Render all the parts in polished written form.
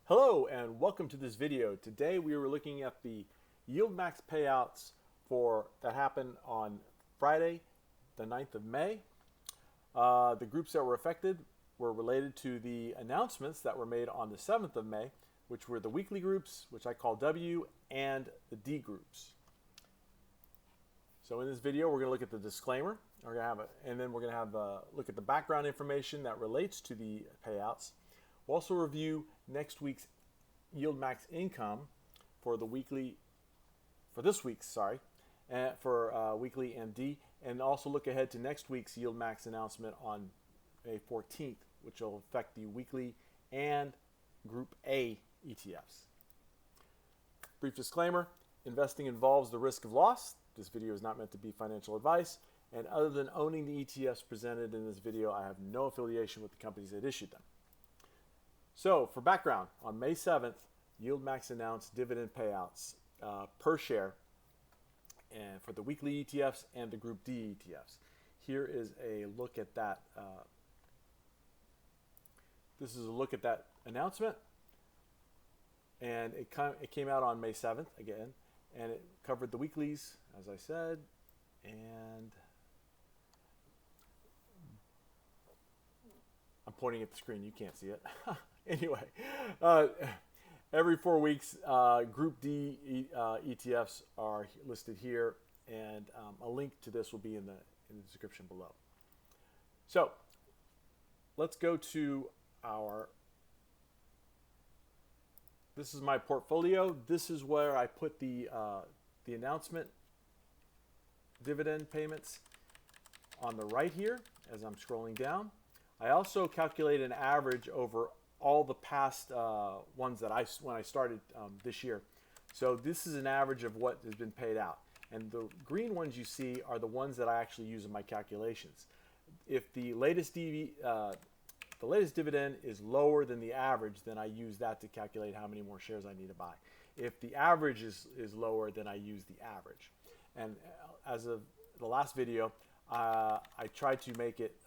Hello and welcome to this video. Today we were looking at the YieldMax payouts that happened on Friday, the 9th of May. The groups that were affected were related to the announcements that were made on the 7th of May, which were the weekly groups, which I call W, and the D groups. So in this video, we're going to look at the disclaimer, and then we're going to have a look at the background information that relates to the payouts. We'll also review next week's YieldMax income for weekly and D, and also look ahead to next week's YieldMax announcement on May 14th, which will affect the weekly and Group A ETFs. Brief disclaimer: investing involves the risk of loss. This video is not meant to be financial advice, and other than owning the ETFs presented in this video, I have no affiliation with the companies that issued them. So, for background, on May 7th, YieldMax announced dividend payouts per share and for the weekly ETFs and the Group D ETFs. Here is a look at that. This is a look at that announcement, and it came out on May 7th again, and it covered the weeklies, as I said, and I'm pointing at the screen. You can't see it. Anyway, every 4 weeks, Group D ETFs are listed here, and a link to this will be in the description below. So let's go to this is my portfolio. This is where I put the announcement dividend payments on the right here as I'm scrolling down. I also calculate an average over all the past ones that when I started this year. So this is an average of what has been paid out. And the green ones you see are the ones that I actually use in my calculations. If the latest dividend is lower than the average, then I use that to calculate how many more shares I need to buy. If the average is lower, then I use the average. And as of the last video, I tried to make it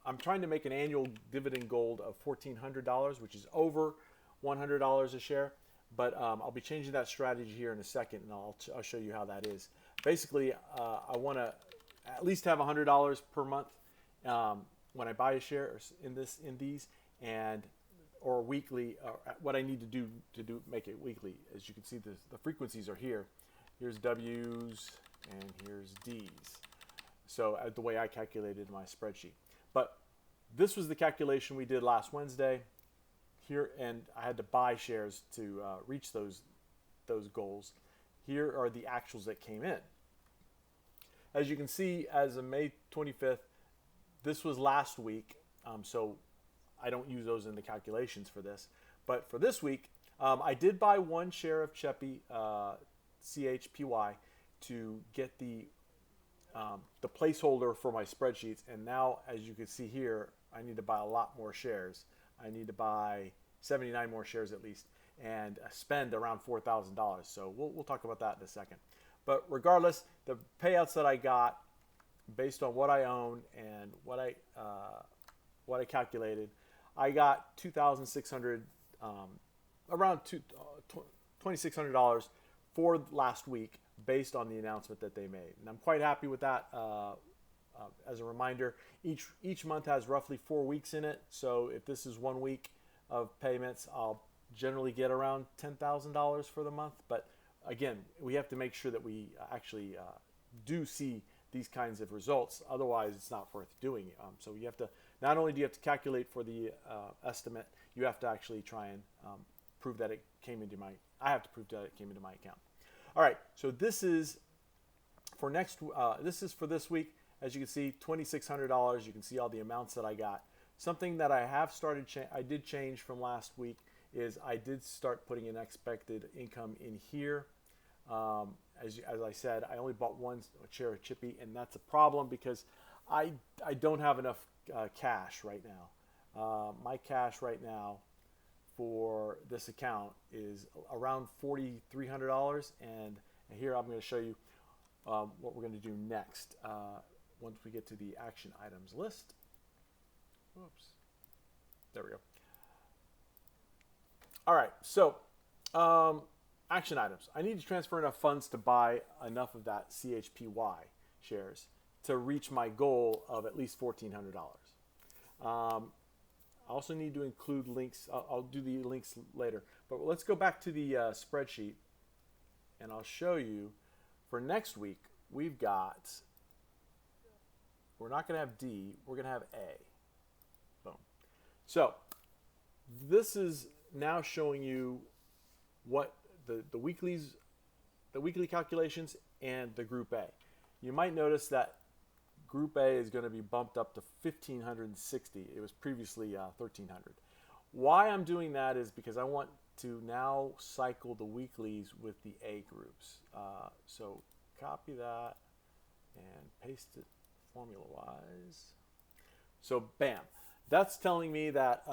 I'm trying to make an annual dividend goal of $1,400, which is over $100 a share. But I'll be changing that strategy here in a second, and I'll show you how that is. Basically, I want to at least have $100 per month when I buy a share in these, or weekly. What I need to do make it weekly, as you can see, the frequencies are here. Here's W's and here's D's. So the way I calculated my spreadsheet. But this was the calculation we did last Wednesday here, and I had to buy shares to reach those goals. Here are the actuals that came in. As you can see, as of May 25th, this was last week, so I don't use those in the calculations for this. But for this week, I did buy 1 share of CHEPI, CHPY, to get the placeholder for my spreadsheets, and now, as you can see here, I need to buy a lot more shares. I need to buy 79 more shares at least, and spend around $4,000. So we'll talk about that in a second. But regardless, the payouts that I got, based on what I own and what I calculated, I got $2,600, around $2,600 for last week, based on the announcement that they made. And I'm quite happy with that. As a reminder, each month has roughly 4 weeks in it. So if this is 1 week of payments, I'll generally get around $10,000 for the month. But again, we have to make sure that we actually do see these kinds of results. Otherwise, it's not worth doing. So you have to, not only do you have to calculate for the estimate, you have to actually try and prove that it came into my, I have to prove that it came into my account. All right, so this is for this week. As you can see, $2,600. You can see all the amounts that I got. Something that I have I did change from last week is I did start putting an expected income in here. As I said, I only bought 1 share of CHEPI, and that's a problem because I don't have enough cash right now. My cash right now for this account is around $4,300, and here I'm going to show you what we're going to do next once we get to the action items list. Whoops. There we go. All right, so action items. I need to transfer enough funds to buy enough of that CHPY shares to reach my goal of at least $1,400. I also need to include links. I'll do the links later. But let's go back to the spreadsheet, and I'll show you for next week. We're not going to have D. We're going to have A. Boom. So this is now showing you what the weekly calculations and the Group A. You might notice that Group A is going to be bumped up to 1,560. It was previously 1,300. Why I'm doing that is because I want to now cycle the weeklies with the A groups. So copy that and paste it formula-wise. So bam, that's telling me that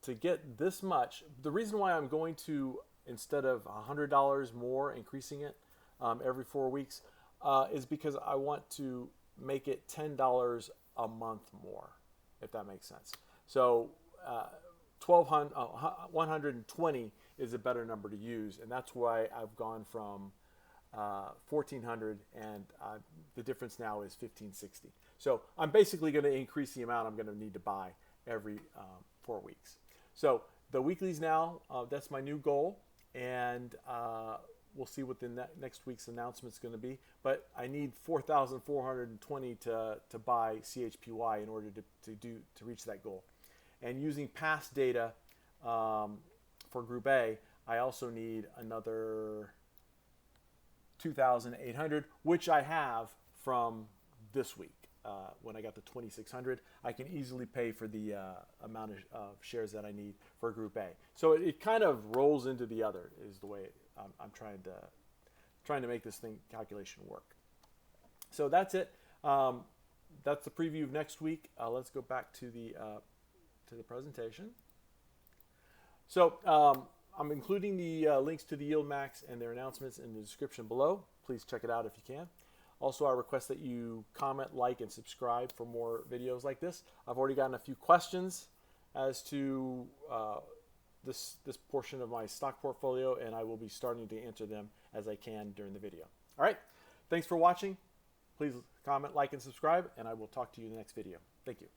to get this much, the reason why I'm going to, instead of $100 more, increasing it every 4 weeks, is because I want to make it $10 a month more, if that makes sense. So 120 is a better number to use, and that's why I've gone from 1,400, and the difference now is 1,560. So I'm basically going to increase the amount I'm going to need to buy every 4 weeks. So the weeklies now, that's my new goal, and we'll see what the next week's announcement is going to be. But I need 4,420 to buy CHPY in order to reach that goal. And using past data for Group A, I also need another 2,800, which I have from this week. When I got the 2,600, I can easily pay for the amount of shares that I need for Group A. So it kind of rolls into the other, is the way I'm trying to make this calculation work. So that's it. That's the preview of next week. Let's go back to the presentation. So I'm including the links to the YieldMax and their announcements in the description below. Please check it out if you can. Also, I request that you comment, like, and subscribe for more videos like this. I've already gotten a few questions as to this portion of my stock portfolio, and I will be starting to answer them as I can during the video. All right, thanks for watching. Please comment, like, and subscribe, and I will talk to you in the next video. Thank you.